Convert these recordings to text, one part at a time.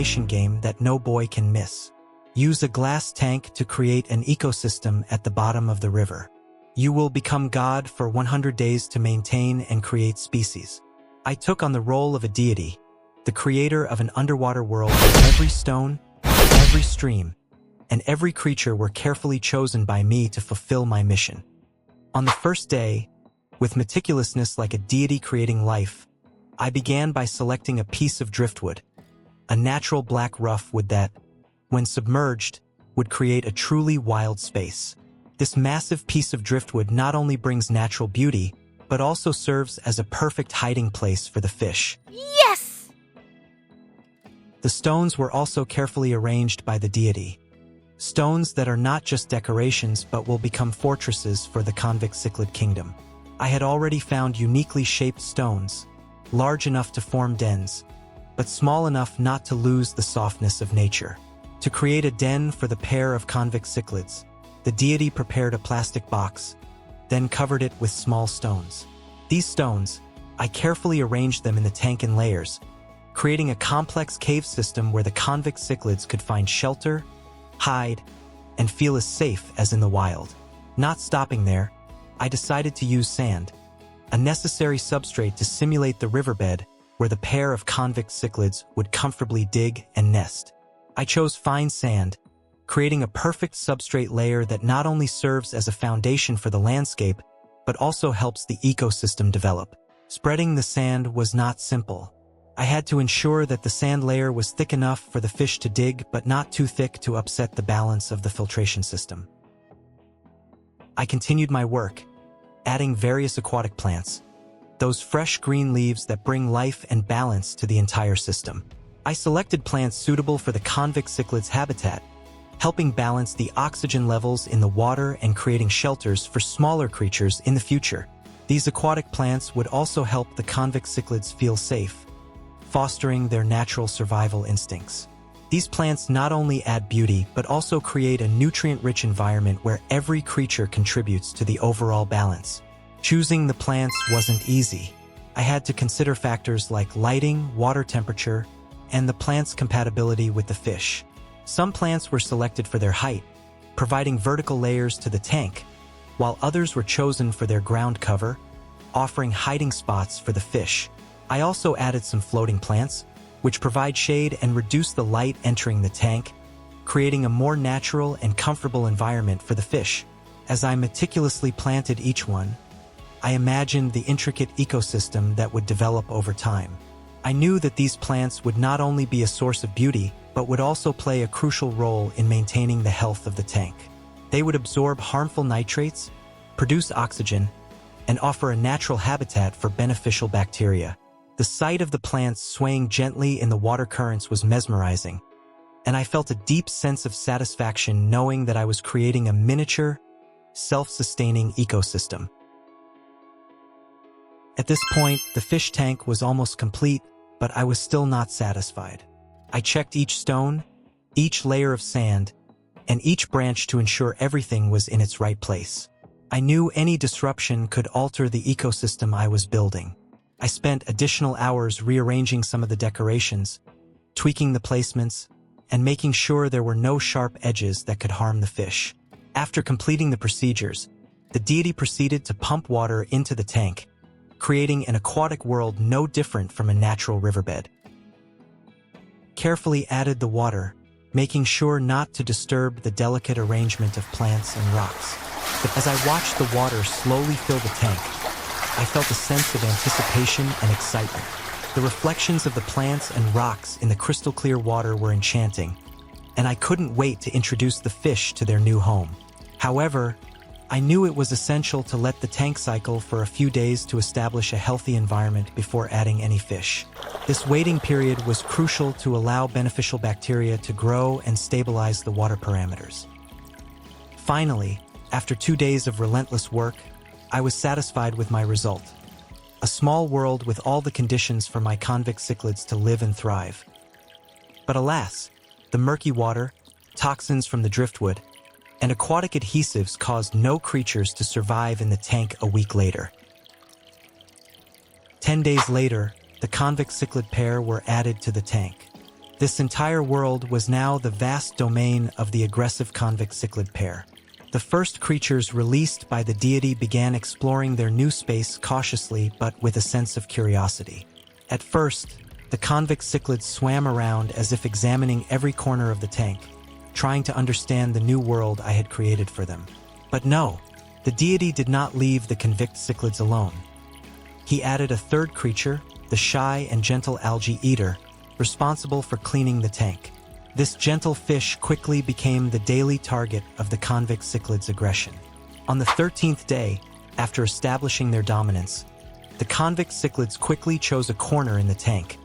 elimination game that no boy can miss. Use a glass tank to create an ecosystem at the bottom of the river. You will become God for 100 days to maintain and create species. I took on the role of a deity, the creator of an underwater world where every stone, every stream, and every creature were carefully chosen by me to fulfill my mission. On the first day, with meticulousness like a deity creating life, I began by selecting a piece of driftwood, a natural black rough wood that, when submerged, would create a truly wild space. This massive piece of driftwood not only brings natural beauty, but also serves as a perfect hiding place for the fish. Yes! The stones were also carefully arranged by the deity. Stones that are not just decorations but will become fortresses for the convict cichlid kingdom. I had already found uniquely shaped stones, large enough to form dens, but small enough not to lose the softness of nature. To create a den for the pair of convict cichlids, the deity prepared a plastic box, then covered it with small stones. These stones, I carefully arranged them in the tank in layers, creating a complex cave system where the convict cichlids could find shelter, hide, and feel as safe as in the wild. Not stopping there, I decided to use sand, a necessary substrate to simulate the riverbed where the pair of convict cichlids would comfortably dig and nest. I chose fine sand, creating a perfect substrate layer that not only serves as a foundation for the landscape, but also helps the ecosystem develop. Spreading the sand was not simple. I had to ensure that the sand layer was thick enough for the fish to dig, but not too thick to upset the balance of the filtration system. I continued my work, adding various aquatic plants, those fresh green leaves that bring life and balance to the entire system. I selected plants suitable for the convict cichlids' habitat, helping balance the oxygen levels in the water and creating shelters for smaller creatures in the future. These aquatic plants would also help the convict cichlids feel safe, fostering their natural survival instincts. These plants not only add beauty, but also create a nutrient-rich environment where every creature contributes to the overall balance. Choosing the plants wasn't easy. I had to consider factors like lighting, water temperature, and the plant's compatibility with the fish. Some plants were selected for their height, providing vertical layers to the tank, while others were chosen for their ground cover, offering hiding spots for the fish. I also added some floating plants, which provide shade and reduce the light entering the tank, creating a more natural and comfortable environment for the fish. As I meticulously planted each one, I imagined the intricate ecosystem that would develop over time. I knew that these plants would not only be a source of beauty, but would also play a crucial role in maintaining the health of the tank. They would absorb harmful nitrates, produce oxygen, and offer a natural habitat for beneficial bacteria. The sight of the plants swaying gently in the water currents was mesmerizing, and I felt a deep sense of satisfaction knowing that I was creating a miniature, self-sustaining ecosystem. At this point, the fish tank was almost complete, but I was still not satisfied. I checked each stone, each layer of sand, and each branch to ensure everything was in its right place. I knew any disruption could alter the ecosystem I was building. I spent additional hours rearranging some of the decorations, tweaking the placements, and making sure there were no sharp edges that could harm the fish. After completing the procedures, the deity proceeded to pump water into the tank, creating an aquatic world no different from a natural riverbed. Carefully added the water, making sure not to disturb the delicate arrangement of plants and rocks. But as I watched the water slowly fill the tank, I felt a sense of anticipation and excitement. The reflections of the plants and rocks in the crystal-clear water were enchanting, and I couldn't wait to introduce the fish to their new home. However, I knew it was essential to let the tank cycle for a few days to establish a healthy environment before adding any fish. This waiting period was crucial to allow beneficial bacteria to grow and stabilize the water parameters. Finally, after 2 days of relentless work, I was satisfied with my result. A small world with all the conditions for my convict cichlids to live and thrive. But alas, the murky water, toxins from the driftwood, and aquatic adhesives caused no creatures to survive in the tank a week later. 10 days later, the convict cichlid pair were added to the tank. This entire world was now the vast domain of the aggressive convict cichlid pair. The first creatures released by the deity began exploring their new space cautiously but with a sense of curiosity. At first, the convict cichlids swam around as if examining every corner of the tank, trying to understand the new world I had created for them. But no, the deity did not leave the convict cichlids alone. He added a third creature, the shy and gentle algae eater, responsible for cleaning the tank. This gentle fish quickly became the daily target of the convict cichlids' aggression. On the 13th day, after establishing their dominance, the convict cichlids quickly chose a corner in the tank,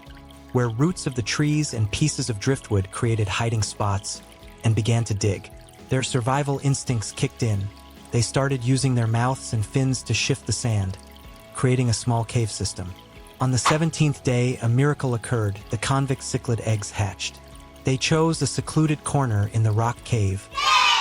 where roots of the trees and pieces of driftwood created hiding spots, and began to dig. Their survival instincts kicked in. They started using their mouths and fins to shift the sand, creating a small cave system. On the 17th day, a miracle occurred. The convict cichlid eggs hatched. They chose a secluded corner in the rock cave,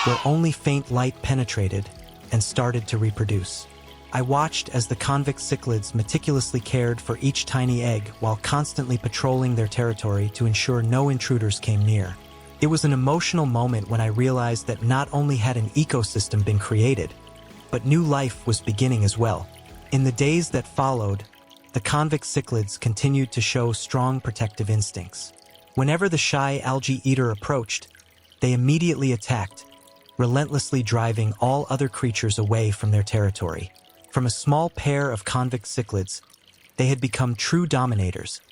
where only faint light penetrated, and started to reproduce. I watched as the convict cichlids meticulously cared for each tiny egg while constantly patrolling their territory to ensure no intruders came near. It was an emotional moment when I realized that not only had an ecosystem been created, but new life was beginning as well. In the days that followed, the convict cichlids continued to show strong protective instincts. Whenever the shy algae eater approached, they immediately attacked, relentlessly driving all other creatures away from their territory. From a small pair of convict cichlids, they had become true dominators,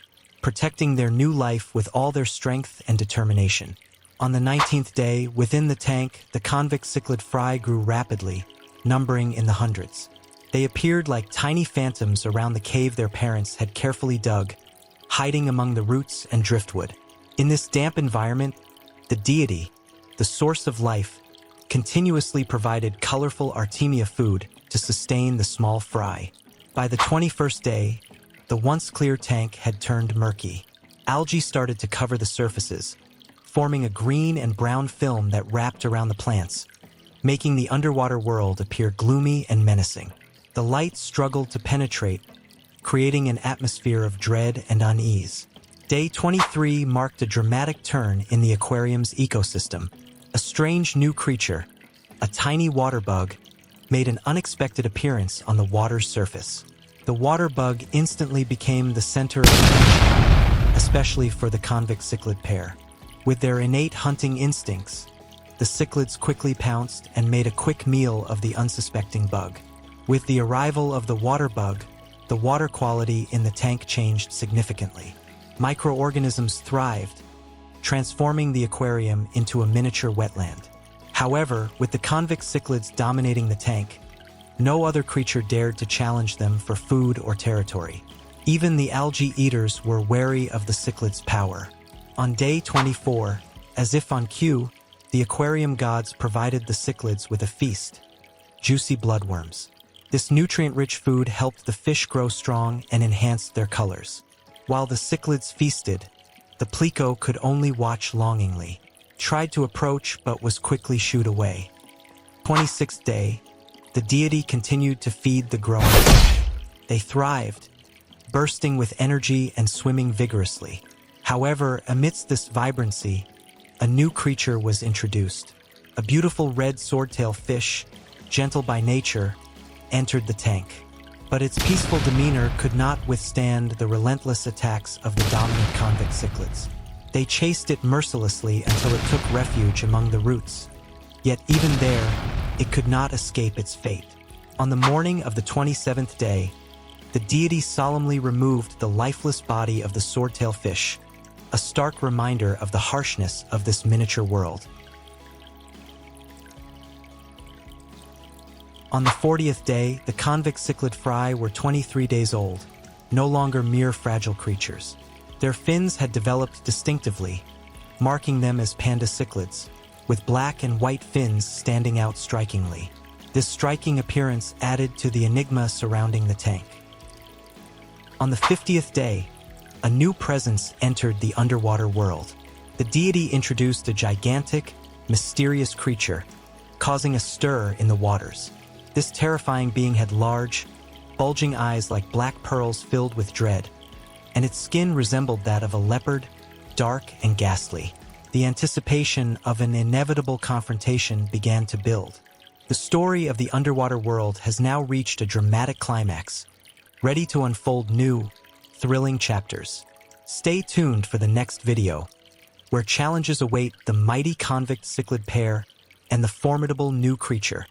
protecting their new life with all their strength and determination. On the 19th day, within the tank, the convict cichlid fry grew rapidly, numbering in the hundreds. They appeared like tiny phantoms around the cave their parents had carefully dug, hiding among the roots and driftwood. In this damp environment, the deity, the source of life, continuously provided colorful Artemia food to sustain the small fry. By the 21st day, the once clear tank had turned murky. Algae started to cover the surfaces, forming a green and brown film that wrapped around the plants, making the underwater world appear gloomy and menacing. The light struggled to penetrate, creating an atmosphere of dread and unease. Day 23 marked a dramatic turn in the aquarium's ecosystem. A strange new creature, a tiny water bug, made an unexpected appearance on the water's surface. The water bug instantly became the center of attention, especially for the convict cichlid pair. With their innate hunting instincts, the cichlids quickly pounced and made a quick meal of the unsuspecting bug. With the arrival of the water bug, the water quality in the tank changed significantly. Microorganisms thrived, transforming the aquarium into a miniature wetland. However, with the convict cichlids dominating the tank, no other creature dared to challenge them for food or territory. Even the algae eaters were wary of the cichlids' power. On day 24, as if on cue, the aquarium gods provided the cichlids with a feast: juicy bloodworms. This nutrient-rich food helped the fish grow strong and enhanced their colors. While the cichlids feasted, the pleco could only watch longingly, tried to approach but was quickly shooed away. 26th day, the deity continued to feed the growing fish. They thrived, bursting with energy and swimming vigorously. However, amidst this vibrancy, a new creature was introduced. A beautiful red swordtail fish, gentle by nature, entered the tank. But its peaceful demeanor could not withstand the relentless attacks of the dominant convict cichlids. They chased it mercilessly until it took refuge among the roots. Yet even there, it could not escape its fate. On the morning of the 27th day, the deity solemnly removed the lifeless body of the swordtail fish, a stark reminder of the harshness of this miniature world. On the 40th day, the convict cichlid fry were 23 days old, no longer mere fragile creatures. Their fins had developed distinctively, marking them as panda cichlids, with black and white fins standing out strikingly. This striking appearance added to the enigma surrounding the tank. On the 50th day, a new presence entered the underwater world. The deity introduced a gigantic, mysterious creature, causing a stir in the waters. This terrifying being had large, bulging eyes like black pearls filled with dread, and its skin resembled that of a leopard, dark and ghastly. The anticipation of an inevitable confrontation began to build. The story of the underwater world has now reached a dramatic climax, ready to unfold new, thrilling chapters. Stay tuned for the next video, where challenges await the mighty convict cichlid pair and the formidable new creature.